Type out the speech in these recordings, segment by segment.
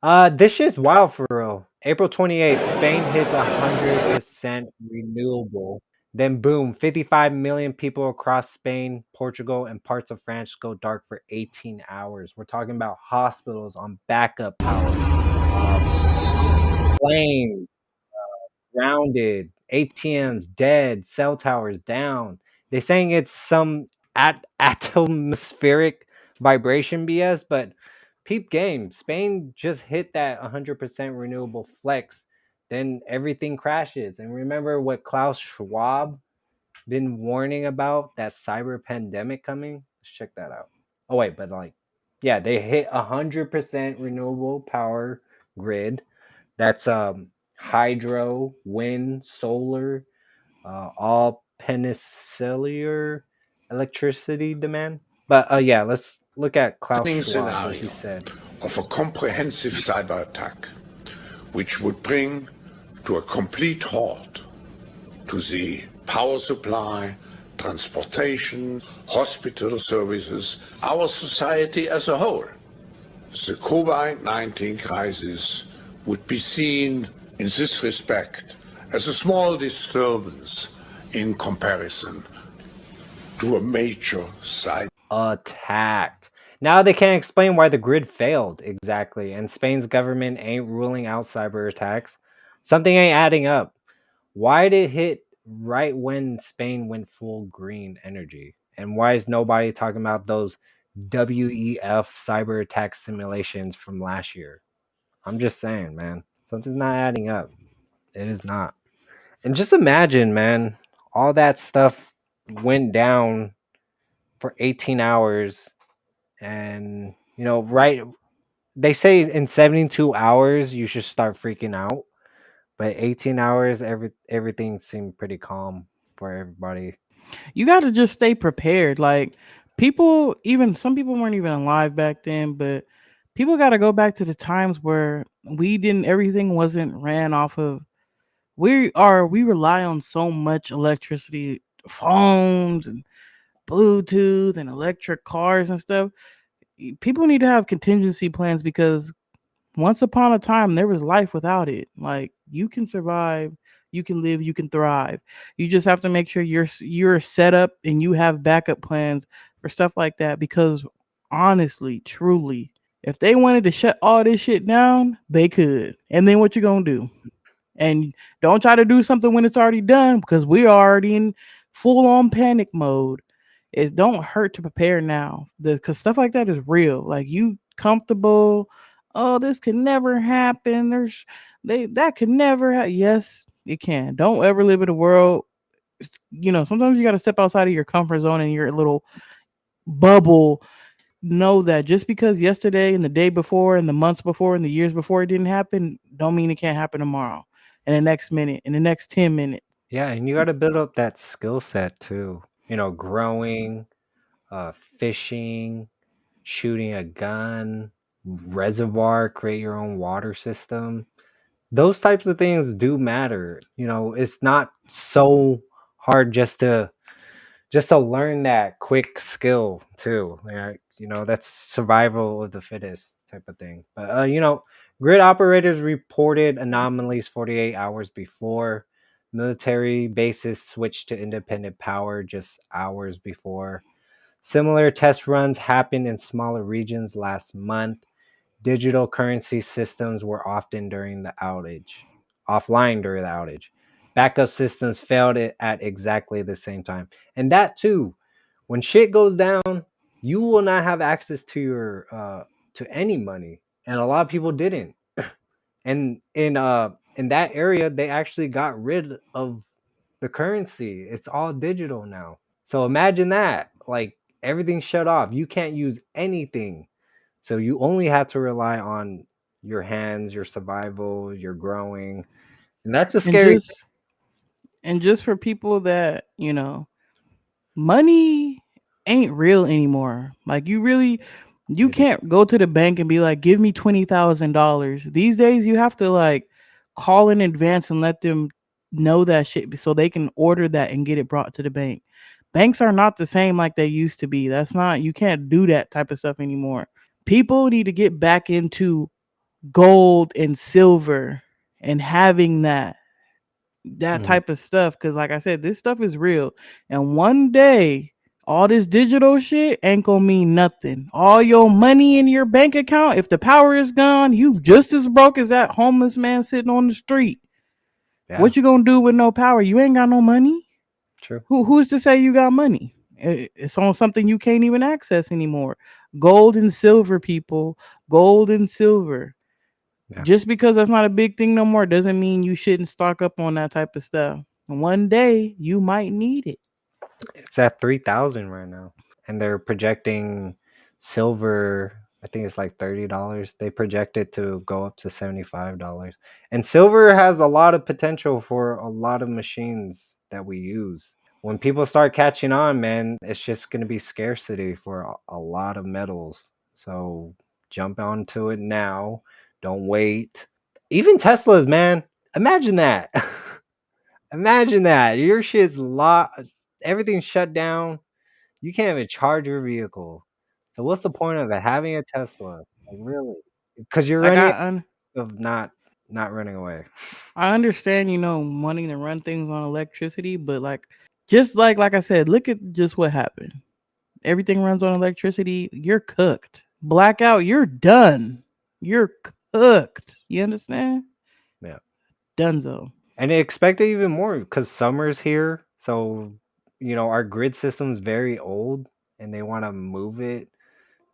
This shit's wild for real. April 28th, Spain hits 100% renewable. Then boom, 55 million people across Spain, Portugal, and parts of France go dark for 18 hours. We're talking about hospitals on backup power, planes grounded, ATMs dead, cell towers down. They're saying it's some atmospheric vibration BS, but peep game. Spain just hit that 100% renewable flex. Then everything crashes. And remember what Klaus Schwab been warning about, that cyber pandemic coming? Let's check that out. Oh wait, but like, yeah, they hit 100% renewable power grid. That's hydro, wind, solar, all peninsular electricity demand. But yeah, let's look at Klaus Schwab, what he Scenario said. of a comprehensive cyber attack, which would bring to a complete halt to the power supply, transportation, hospital services, our society as a whole. The COVID-19 crisis would be seen in this respect as a small disturbance in comparison to a major cyber Attack. Now they can't explain why the grid failed exactly, and Spain's government ain't ruling out cyber attacks. Something ain't adding up. Why did it hit right when Spain went full green energy? And why is nobody talking about those WEF cyber attack simulations from last year? I'm just saying, man. Something's not adding up. It is not. And just imagine, man, all that stuff went down for 18 hours and right, they say in 72 hours you should start freaking out, but 18 hours everything seemed pretty calm for everybody. You got to just stay prepared. Like people, even some people weren't even alive back then, but people got to go back to the times where everything wasn't ran off of. We rely on so much electricity, phones and Bluetooth and electric cars and stuff. People need to have contingency plans because once upon a time there was life without it. Like you can survive, you can live, you can thrive. You just have to make sure you're set up and you have backup plans for stuff like that because honestly, truly, if they wanted to shut all this shit down, they could. And then what you going to do? And don't try to do something when it's already done because we're already in full on panic mode. It don't hurt to prepare now. Because stuff like that is real. Like you comfortable. Oh, this could never happen. That could never happen. Yes, it can. Don't ever live in a world. Sometimes you got to step outside of your comfort zone and your little bubble. Know that just because yesterday and the day before and the months before and the years before it didn't happen, don't mean it can't happen tomorrow and the next minute and the next 10 minutes. Yeah, and you got to build up that skill set too, growing, fishing, shooting a gun, reservoir, create your own water system. Those types of things do matter. It's not so hard just to learn that quick skill too. Like, that's survival of the fittest type of thing. But grid operators reported anomalies 48 hours before. Military bases switched to independent power just hours before. Similar test runs happened in smaller regions last month. Digital currency systems were offline during the outage. Backup systems failed it at exactly the same time. And that too, when shit goes down, you will not have access to your to any money. And a lot of people didn't. And in that area, they actually got rid of the currency. It's all digital now. So imagine that. Like everything shut off. You can't use anything, so you only have to rely on your hands, your survival, your growing. And that's a And scary thing. just for people that, money ain't real anymore. Like you It is. can't go to the bank and be like, give me $20,000. These days you have to like call in advance and let them know that shit so they can order that and get it brought to the bank. Banks are not the same like they used to be. You can't do that type of stuff anymore. People need to get back into gold and silver and having that Mhm. type of stuff, because like I said, this stuff is real, and one day all this digital shit ain't gonna mean nothing. All your money in your bank account, if the power is gone, you just as broke as that homeless man sitting on the street. Yeah, What you gonna do with no power? You ain't got no money. true. Who's to say you got money? It's on something you can't even access anymore. Gold and silver, people. Gold and silver. Yeah, Just because that's not a big thing no more doesn't mean you shouldn't stock up on that type of stuff. One day you might need it. it's at 3,000 right now, and they're projecting silver. I think it's like $30. They project it to go up to $75, and silver has a lot of potential for a lot of machines that we use. When people start catching on, man, it's just going to be scarcity for a lot of metals. So jump onto it now. Don't wait. Even Teslas, man. Imagine that. Imagine that. Your shit's everything's shut down. You can't even charge your vehicle. So what's the point of it having a Tesla? Like really? Because you're Like running of not running away. I understand, wanting to run things on electricity, but just like I said, look at just what happened. Everything runs on electricity. You're cooked. Blackout. You're done. You're cooked. You understand? Yeah. Dunzo. And they expect it even more because summer's here. So, our grid system's very old and they want to move it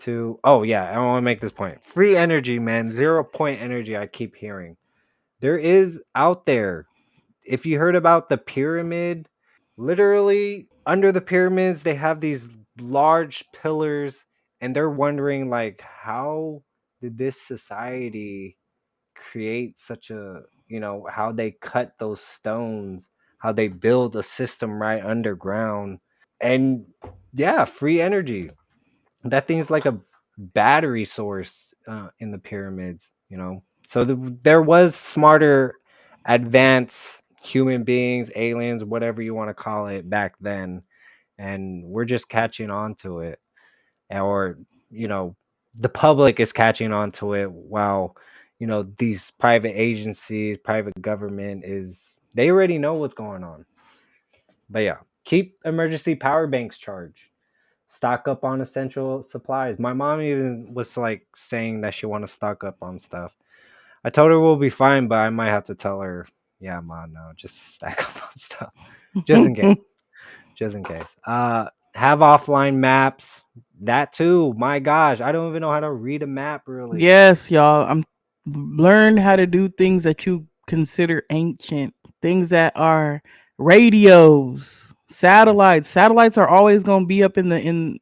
to. Oh, yeah. I want to make this point. Free energy, man. 0 point energy, I keep hearing. There is out there. If you heard about the pyramid, literally under the pyramids, they have these large pillars and they're wondering, like, how did this society create such how they cut those stones, how they build a system right underground. And yeah, free energy. That thing's like a battery source in the pyramids. So there was smarter, advanced human beings, aliens, whatever you want to call it back then. And we're just catching on to it. Or you know the public is catching on to it while these private agencies, private government is they already know what's going on. But yeah, keep emergency power banks charged, stock up on essential supplies. My mom even was like saying that she want to stock up on stuff. I told her we'll be fine, but I might have to tell her, yeah, mom, no, just stack up on stuff just in case. Just in case. Have offline maps. That too. My gosh, I don't even know how to read a map really. Yes, y'all. I'm learn how to do things that you consider ancient, things that are radios, satellites. Satellites are always going to be up in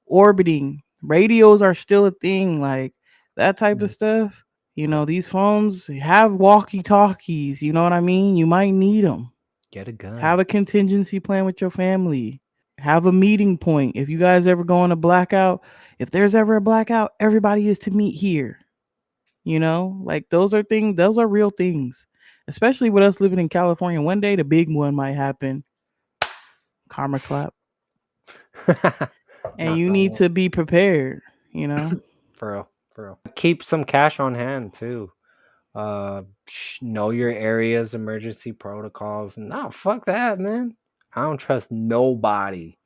orbiting. Radios are still a thing, like that type of Mm, stuff. yep. These phones have walkie-talkies, you know what I mean? You might need them. Get a Have gun. a contingency plan with your family. Have a meeting point. If you guys ever go on a blackout, if there's ever a blackout, everybody is to meet here. Like those are real things. Especially with us living in California. One day the big one might happen. Karma clap. And Knock you on need wood. to be prepared. For real. For real. Keep some cash on hand too. Know your area's emergency protocols. Nah, fuck that, man. I don't trust nobody.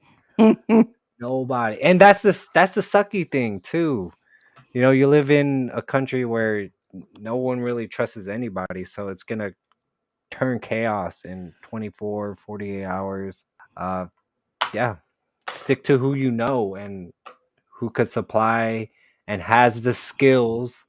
Nobody. And that's the sucky thing too. You live in a country where no one really trusts anybody, so it's gonna turn chaos in 24, 48 hours. Uh, yeah, stick to who you know and who could supply and has the skills,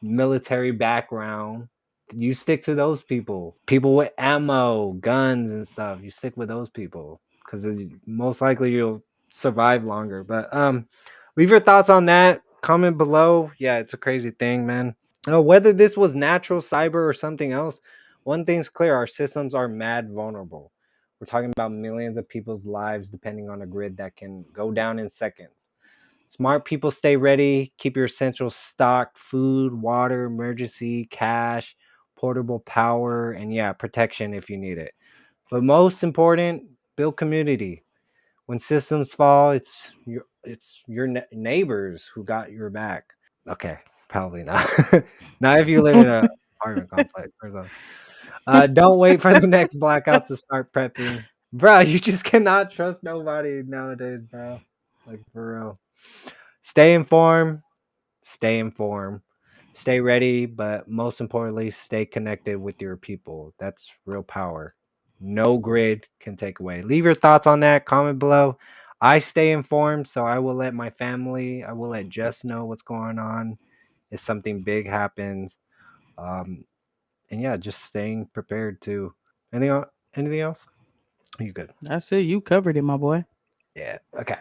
military background. You stick to those people with ammo, guns, and stuff. You stick with those people because most likely you'll survive longer. But leave your thoughts on that. Comment below. Yeah, it's a crazy thing, man. Whether this was natural cyber or something else, one thing's clear: our systems are mad vulnerable. We're talking about millions of people's lives depending on a grid that can go down in seconds. Smart people stay ready. Keep your essentials stocked: food, water, emergency, cash, portable power, and yeah, protection if you need it. But most important, build community. When systems fall, it's your neighbors who got your back. Okay, Probably not. Not if you live in a apartment complex or something. Don't wait for the next blackout to start prepping. Bro, you just cannot trust nobody nowadays, bro. Like for real. Stay informed. Stay informed. Stay ready, but most importantly, stay connected with your people. That's real power. No grid can take away. Leave your thoughts on that. Comment below. I stay informed, so I will let my family, I will let Jess know what's going on if something big happens. Um, and yeah, just staying prepared too. Anything else? You good? That's it. You covered it, my boy. Yeah. Okay.